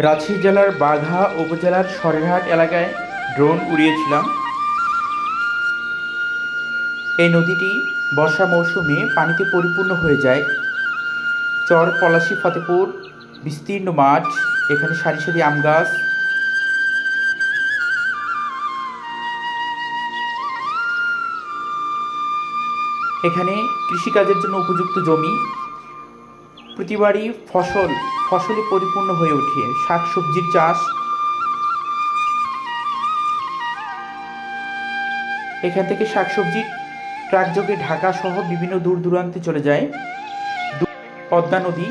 রাজশাহী জেলার বাঘা উপজেলার সরেরহাট এলাকায় ড্রোন উড়িয়েছিলাম। এই নদীটি বর্ষা মৌসুমে পানিতে পরিপূর্ণ হয়ে যায়। চর পলাশী ফতেপুর, বিস্তীর্ণ মাঠ, এখানে সারি সারি আম গাছ। এখানে কৃষিকাজের জন্য উপযুক্ত জমি, প্রতিবারই ফসলে পরিপূর্ণ হয়ে ওঠে। শাকসবজির চাষ, এখান থেকে শাকসবজি ট্রাকযোগে ঢাকা সহ বিভিন্ন দূর দূরান্তে চলে যায়। পদ্মা নদী